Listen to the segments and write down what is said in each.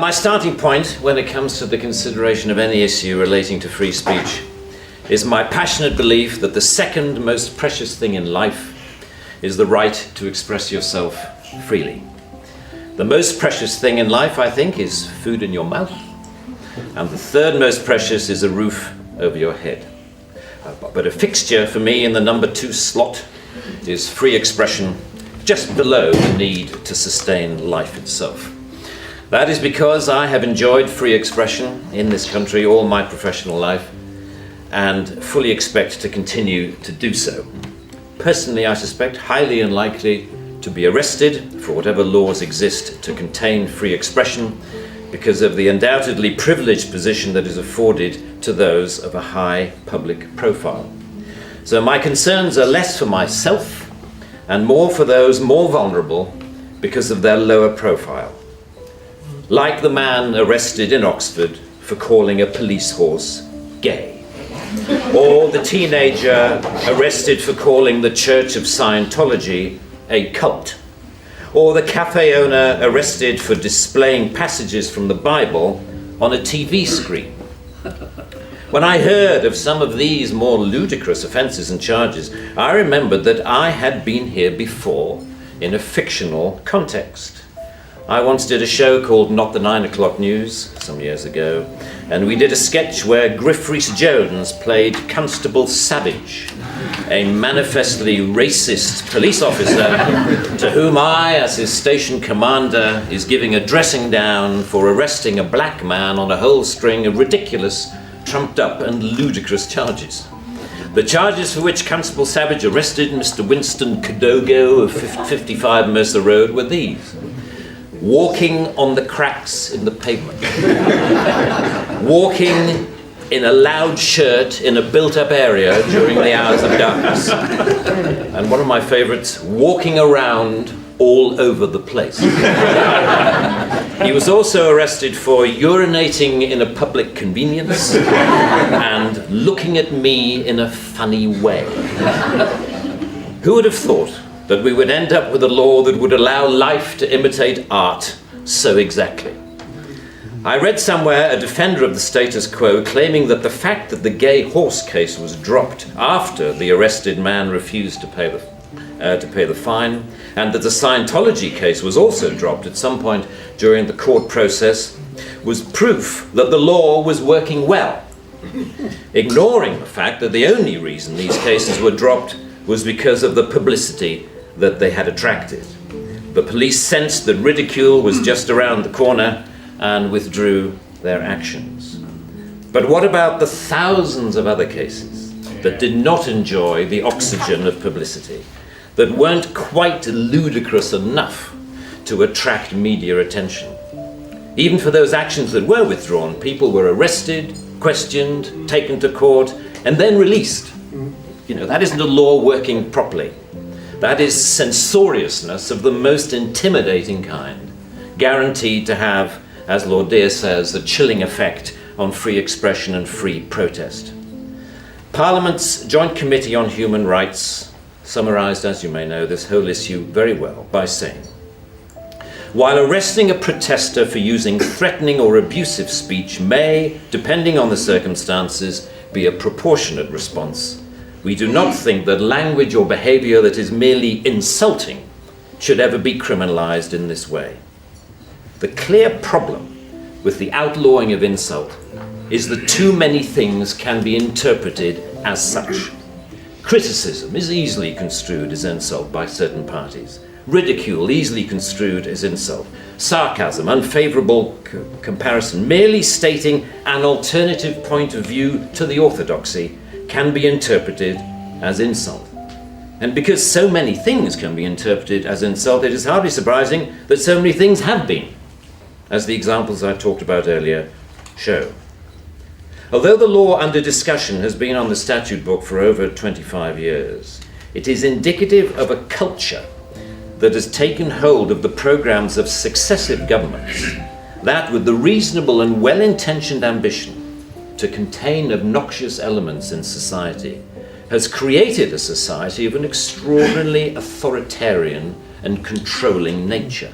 My starting point when it comes to the consideration of any issue relating to free speech is my passionate belief that the second most precious thing in life is the right to express yourself freely. The most precious thing in life, I think, is food in your mouth, and the third most precious is a roof over your head. But a fixture for me in the number 2 slot is free expression, just below the need to sustain life itself. That is because I have enjoyed free expression in this country all my professional life and fully expect to continue to do so. Personally, I suspect highly unlikely to be arrested for whatever laws exist to contain free expression because of the undoubtedly privileged position that is afforded to those of a high public profile. So my concerns are less for myself and more for those more vulnerable because of their lower profile. Like the man arrested in Oxford for calling a police horse gay, or the teenager arrested for calling the Church of Scientology a cult, or the cafe owner arrested for displaying passages from the Bible on a TV screen. When I heard of some of these more ludicrous offences and charges, I remembered that I had been here before in a fictional context. I once did a show called Not the 9 O'Clock News some years ago, and we did a sketch where Griff Rhys-Jones played Constable Savage, a manifestly racist police officer to whom I, as his station commander, is giving a dressing down for arresting a black man on a whole string of ridiculous, trumped up and ludicrous charges. The charges for which Constable Savage arrested Mr. Winston Kadogo of 55 Mercer Road were these: walking on the cracks in the pavement, walking in a loud shirt in a built-up area during the hours of darkness, and one of my favourites, walking around all over the place. He was also arrested for urinating in a public convenience and looking at me in a funny way. Who would have thought that we would end up with a law that would allow life to imitate art so exactly? I read somewhere a defender of the status quo claiming that the fact that the gay horse case was dropped after the arrested man refused to pay the fine, and that the Scientology case was also dropped at some point during the court process, was proof that the law was working well, ignoring the fact that the only reason these cases were dropped was because of the publicity that they had attracted. The police sensed that ridicule was just around the corner and withdrew their actions. But what about the thousands of other cases that did not enjoy the oxygen of publicity, that weren't quite ludicrous enough to attract media attention? Even for those actions that were withdrawn, people were arrested, questioned, taken to court, and then released. That isn't a law working properly. That is censoriousness of the most intimidating kind, guaranteed to have, as Lord Deer says, a chilling effect on free expression and free protest. Parliament's Joint Committee on Human Rights summarised, as you may know, this whole issue very well by saying, while arresting a protester for using threatening or abusive speech may, depending on the circumstances, be a proportionate response, we do not think that language or behaviour that is merely insulting should ever be criminalised in this way. The clear problem with the outlawing of insult is that too many things can be interpreted as such. Criticism is easily construed as insult by certain parties. Ridicule easily construed as insult. Sarcasm, unfavourable comparison, merely stating an alternative point of view to the orthodoxy can be interpreted as insult. And because so many things can be interpreted as insult, it is hardly surprising that so many things have been, as the examples I talked about earlier show. Although the law under discussion has been on the statute book for over 25 years, it is indicative of a culture that has taken hold of the programs of successive governments, that with the reasonable and well-intentioned ambition to contain obnoxious elements in society, has created a society of an extraordinarily authoritarian and controlling nature.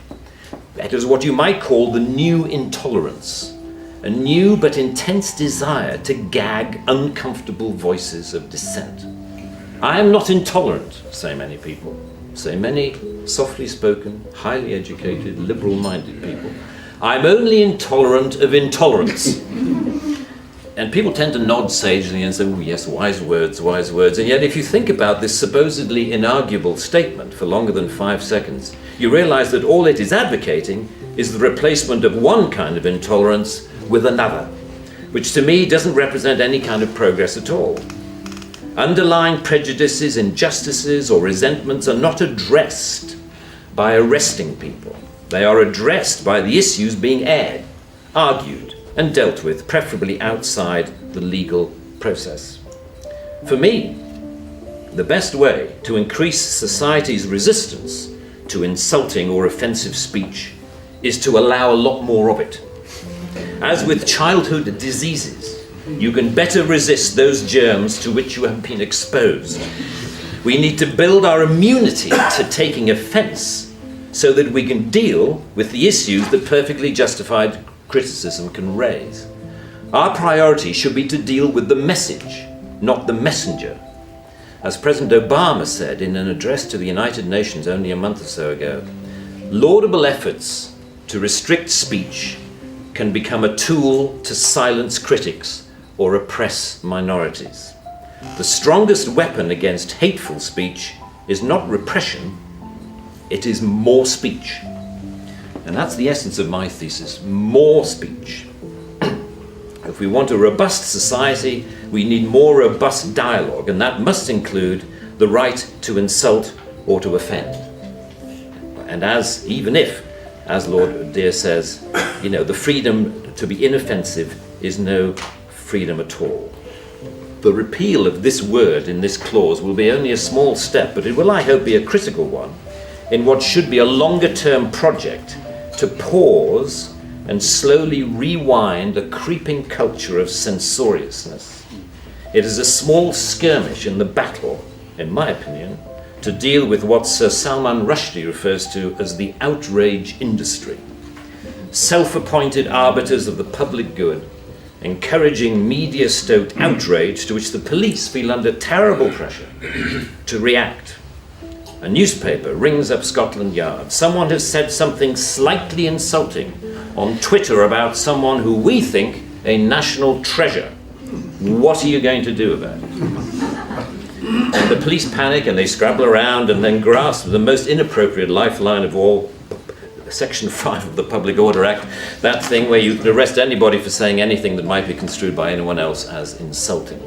It is what you might call the new intolerance, a new but intense desire to gag uncomfortable voices of dissent. I am not intolerant, say many people, say many softly spoken, highly educated, liberal-minded people. I'm only intolerant of intolerance. And people tend to nod sagely and say, oh yes, wise words, wise words. And yet if you think about this supposedly inarguable statement for longer than 5 seconds, you realize that all it is advocating is the replacement of one kind of intolerance with another, which to me doesn't represent any kind of progress at all. Underlying prejudices, injustices, or resentments are not addressed by arresting people. They are addressed by the issues being aired, argued, and dealt with, preferably outside the legal process. For me, the best way to increase society's resistance to insulting or offensive speech is to allow a lot more of it. As with childhood diseases, you can better resist those germs to which you have been exposed. We need to build our immunity to taking offense so that we can deal with the issues that perfectly justified criticism can raise. Our priority should be to deal with the message, not the messenger. As President Obama said in an address to the United Nations only a month or so ago, laudable efforts to restrict speech can become a tool to silence critics or oppress minorities. The strongest weapon against hateful speech is not repression, it is more speech. And that's the essence of my thesis, more speech. If we want a robust society, we need more robust dialogue, and that must include the right to insult or to offend. And even if, as Lord Dear says, the freedom to be inoffensive is no freedom at all. The repeal of this word in this clause will be only a small step, but it will, I hope, be a critical one in what should be a longer-term project to pause and slowly rewind a creeping culture of censoriousness. It is a small skirmish in the battle, in my opinion, to deal with what Sir Salman Rushdie refers to as the outrage industry. Self-appointed arbiters of the public good, encouraging media-stoked outrage to which the police feel under terrible pressure to react. A newspaper rings up Scotland Yard. Someone has said something slightly insulting on Twitter about someone who we think a national treasure. What are you going to do about it? And the police panic and they scrabble around and then grasp the most inappropriate lifeline of all, Section 5 of the Public Order Act, that thing where you can arrest anybody for saying anything that might be construed by anyone else as insulting.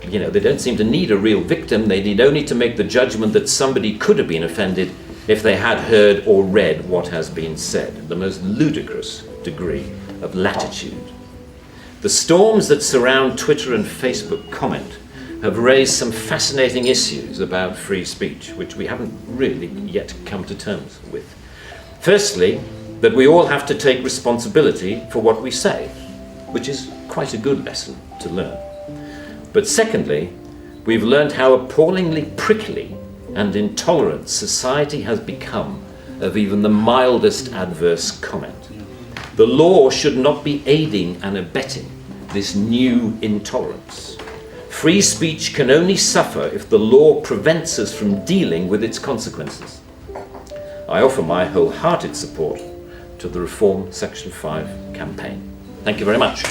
They don't seem to need a real victim. They need only to make the judgment that somebody could have been offended if they had heard or read what has been said. The most ludicrous degree of latitude. The storms that surround Twitter and Facebook comment have raised some fascinating issues about free speech, which we haven't really yet come to terms with. Firstly, that we all have to take responsibility for what we say, which is quite a good lesson to learn. But secondly, we've learned how appallingly prickly and intolerant society has become of even the mildest adverse comment. The law should not be aiding and abetting this new intolerance. Free speech can only suffer if the law prevents us from dealing with its consequences. I offer my wholehearted support to the Reform Section 5 campaign. Thank you very much.